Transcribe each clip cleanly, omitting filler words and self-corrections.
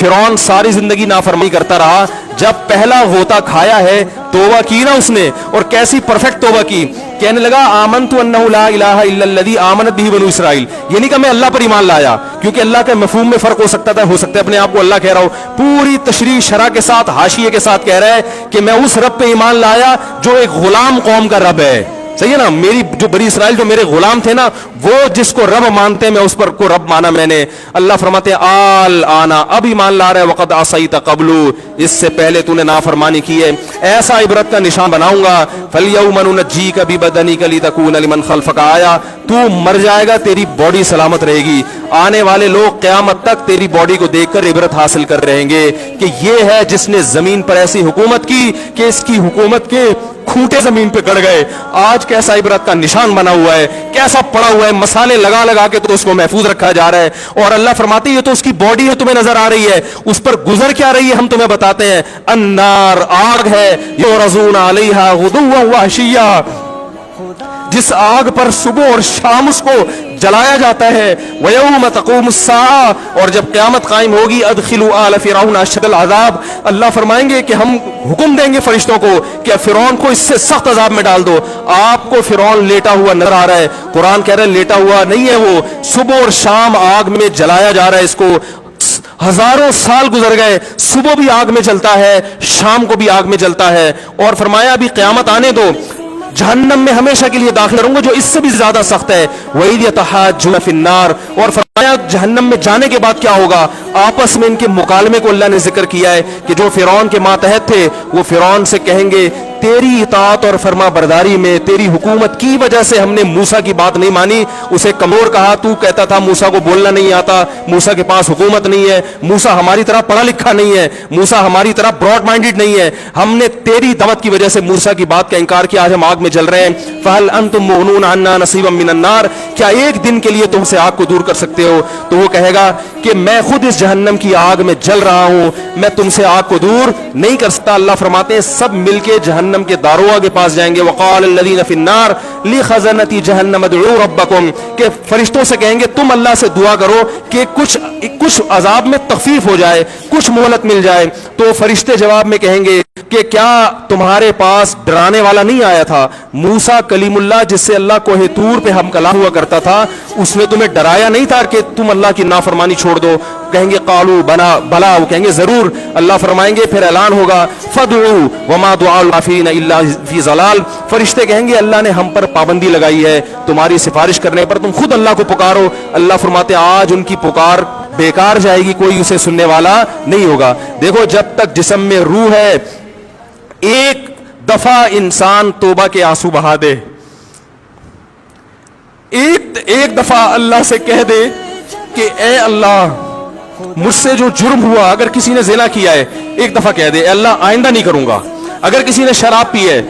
فرعون ساری زندگی نافرمانی کرتا رہا, جب پہلا غوطہ کھایا ہے توبہ کی نا اس نے, اور کیسی پرفیکٹ توبہ کی, کہنے لگا آمنت انہ لا الہ الا الذی آمنت بہ بنو اسرائیل, یہ نہیں کہ میں اللہ پر ایمان لایا, کیونکہ اللہ کے مفہوم میں فرق ہو سکتا تھا, ہو سکتا ہے اپنے آپ کو اللہ کہہ رہا ہو, پوری تشریح شرح کے ساتھ حاشیے کے ساتھ کہہ رہا ہے کہ میں اس رب پہ ایمان لایا جو ایک غلام قوم کا رب ہے. صحیح ہے نا, میری جو بنی اسرائیل جو میرے غلام تھے نا, وہ جس کو رب مانتے ہیں میں اس پر کو رب مانا میں نے. اللہ فرماتے ہیں آل آنا, اب ایمان لا رہے, وقد عصیت قبل, اس سے پہلے تو نے نافرمانی کی ہے, ایسا عبرت کا نشان بناؤں گا. فالیوم ننجیک ببدنک لتکون لمن خلفک آیا, تو مر جائے گا تیری باڈی سلامت رہے گی, آنے والے لوگ قیامت تک تیری باڈی کو دیکھ کر عبرت حاصل کر رہیں گے کہ یہ ہے جس نے زمین پر ایسی حکومت کی کہ اس کی حکومت کے کھوٹے زمین پہ گڑ گئے. آج کیسا عبرت کا نشان بنا ہوا ہے, کیسا پڑا ہوا ہے, مسالے لگا لگا کے تو اس کو محفوظ رکھا جا رہا ہے. اور اللہ فرماتے ہیں یہ تو اس کی باڈی ہے, تمہیں نظر آ رہی ہے, اس پر گزر کیا رہی ہے ہم تمہیں بتاتے ہیں. النار, آگ ہے, یعرضون علیہا غدوا وعشیا, جس آگ پر صبح اور شام اس کو جلایا جاتا ہے. وَيَوْمَ تَقُومُ السَّاعَةُ, اور جب قیامت قائم ہوگی, أَدْخِلُوا آلَ فِرْعَوْنَ أَشَدَّ الْعَذَابِ, اللہ فرمائیں گے کہ ہم حکم دیں گے فرشتوں کو کہ فرعون کو اس سے سخت عذاب میں ڈال دو. آپ کو فرعون لیٹا ہوا نظر آ رہا ہے, قرآن کہہ رہا ہے لیٹا ہوا نہیں ہے وہ, صبح اور شام آگ میں جلایا جا رہا ہے اس کو. ہزاروں سال گزر گئے, صبح بھی آگ میں جلتا ہے, شام کو بھی آگ میں جلتا ہے. اور فرمایا ابھی قیامت آنے دو, جہنم میں ہمیشہ کے لیے داخل کروں گا جو اس سے بھی زیادہ سخت ہے. وَإِذْ يَتَحَاجُّونَ فِي النَّارِ, اور فرمایا جہنم میں جانے کے بعد کیا ہوگا, آپس میں ان کے مکالمے کو اللہ نے ذکر کیا ہے کہ جو فرعون کے ماتحت تھے وہ فرعون سے کہیں گے تیری اطاعت اور فرما برداری میں, تیری حکومت کی وجہ سے ہم نے موسیٰ کی بات نہیں مانی. اسے کمزور کہا, تو کہتا تھا موسیٰ کو بولنا نہیں آتا, موسیٰ کے پاس حکومت نہیں ہے, موسیٰ ہماری طرح پڑھا لکھا نہیں ہے, موسیٰ ہماری طرح براڈ مائنڈڈ نہیں ہے, ہم نے تیری دعوت کی وجہ سے موسیٰ کی بات کا انکار کیا, آج ہم آگ میں جل رہے ہیں. فَهَلْ أَنْتُمْ مُغْنُونَ عَنَّا نَصِيبًا مِّنَ النَّارِ, کیا ایک دن کے لیے تم سے آگ کو دور کر سکتے ہو؟ تو وہ کہے گا کہ میں خود اس جہنم کی آگ میں جل رہا ہوں, میں تم سے آگ کو دور نہیں کر سکتا. اللہ فرماتے ہیں سب مل کے جہنم کے داروغ کے پاس جائیں گے. وقال الذین فی النار لخزنۃ جہنم ادعوا ربکم, کہ فرشتوں سے کہیں گے تم اللہ سے دعا کرو کہ کچھ عذاب میں تخفیف ہو جائے, کچھ مہلت مل جائے. تو فرشتے جواب میں کہیں گے کہ کیا تمہارے پاس ڈرانے والا نہیں آیا تھا؟ موسیٰ کلیم اللہ جس سے اللہ کوہ طور پہ ہم کلام ہوا کرتا تھا, اس نے تمہیں ڈرایا نہیں تھا کہ تم اللہ کی نافرمانی چھوڑ دو؟ کہیں گے قالوا بلا, وہ کہیں گے ضرور. اللہ فرمائیں گے پھر اعلان ہوگا فادعوا وما دعاء الکافرین الا فی ضلال, فرشتے کہیں گے اللہ نے ہم پر پابندی لگائی ہے تمہاری سفارش کرنے پر, تم خود اللہ کو پکارو. اللہ فرماتے آج ان کی پکار بیکار جائے گی, کوئی اسے سننے والا نہیں ہوگا. دیکھو جب تک جسم میں روح ہے, ایک دفعہ انسان توبہ کے آنسو بہا دے, ایک دفعہ اللہ سے کہہ دے کہ اے اللہ مجھ سے جو جرم ہوا, اگر کسی نے زنا کیا ہے ایک دفعہ کہہ دے اے اللہ آئندہ نہیں کروں گا. اگر کسی نے شراب پی ہے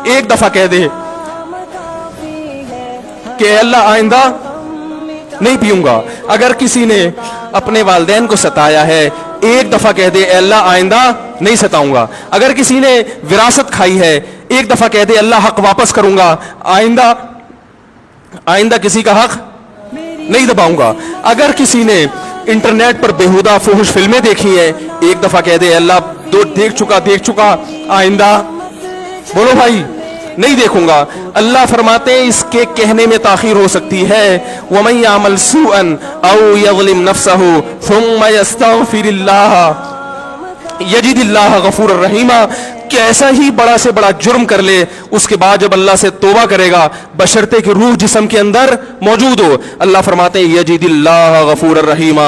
ایک دفعہ کہہ دے کہ اے اللہ آئندہ نہیں پیوں گا. اگر کسی نے اپنے والدین کو ستایا ہے ایک دفعہ کہہ دے اے اللہ آئندہ نہیں ستاؤں گا. اگر کسی نے وراثت کھائی ہے ایک دفعہ کہہ دے اللہ حق واپس کروں گا, آئندہ کسی کا حق نہیں دباؤں گا. اگر کسی نے انٹرنیٹ پر بیہودہ فحش فلمیں دیکھی ہیں ایک دفعہ کہہ دے اللہ دیکھ چکا آئندہ بولو بھائی نہیں دیکھوں گا. اللہ فرماتے ہیں اس کے کہنے میں تاخیر ہو سکتی ہے. وَمَن يَعْمَلْ سُوءًا أَوْ يَظْلِمْ نَفْسَهُ ثُمَّ يَسْتَغْفِرِ اللَّهَ يَجِدِ اللَّهَ غَفُورًا رَحِيمًا, کیسا ہی بڑا سے بڑا جرم کر لے, اس کے بعد جب اللہ سے توبہ کرے گا بشرطے کہ روح جسم کے اندر موجود ہو, اللہ فرماتے ہیں یجد اللہ غفور الرحیم,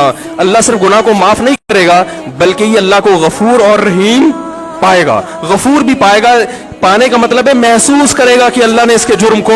اللہ صرف گناہ کو معاف نہیں کرے گا بلکہ یہ اللہ کو غفور اور رحیم پائے گا. غفور بھی پائے گا, پانے کا مطلب ہے محسوس کرے گا کہ اللہ نے اس کے جرم کو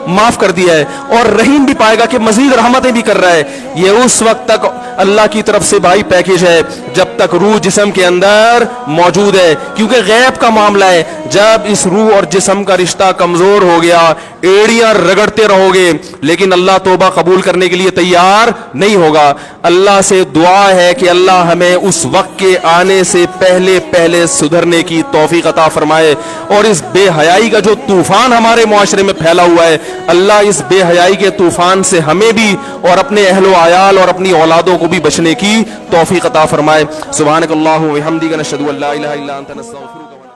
معاف کر دیا ہے, اور رحیم بھی پائے گا کہ مزید رحمتیں بھی کر رہا ہے. یہ اس وقت تک اللہ کی طرف سے بھائی پیکیج ہے جب تک روح جسم کے اندر موجود ہے, کیونکہ غیب کا معاملہ ہے. جب اس روح اور جسم کا رشتہ کمزور ہو گیا ایڑیاں رگڑتے رہو گے لیکن اللہ توبہ قبول کرنے کے لیے تیار نہیں ہوگا. اللہ سے دعا ہے کہ اللہ ہمیں اس وقت کے آنے سے پہلے سدھرنے کی توفیق عطا فرمائے, اور اس بے حیائی کا جو طوفان ہمارے معاشرے میں پھیلا ہوا ہے اللہ اس بے حیائی کے طوفان سے ہمیں بھی اور اپنے اہل و عیال اور اپنی اولادوں کو بھی بچنے کی توفیق عطا فرمائے. سبحانک اللہم و بحمدک نشہد ان لا الہ الا انت نستغفرک.